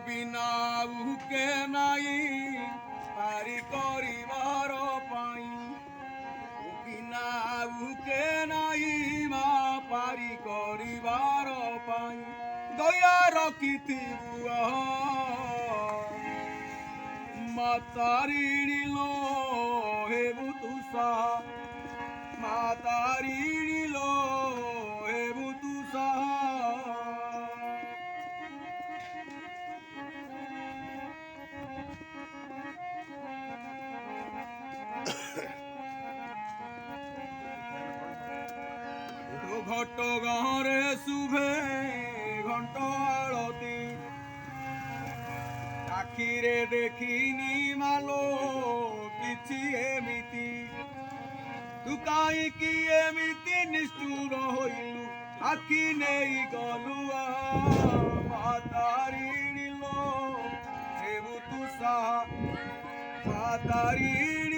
বিনা বুকে নাই পারি করিবার পাই বিনা বুকে নাই মা পারি করিবার পাই দয়া রখিথিবু মাতারিণিলো হেবু তুষা মাতারিণিলো হেবু তুষা ঘট গহরে শুভে ঘণ্ট আଳତି আখিরে দেখিনি মালো କିଛି ଏମିତି ତୁ କାହିଁକି ଏମିତି ନିଷ୍ଠୁର ହୋଇଲୁ ଆଖି ନେଇ ଗଲୁ ମାତାରିଣୀ ଲୋ ହେବୁ ତୁ ସାହା ମାତାରିଣୀ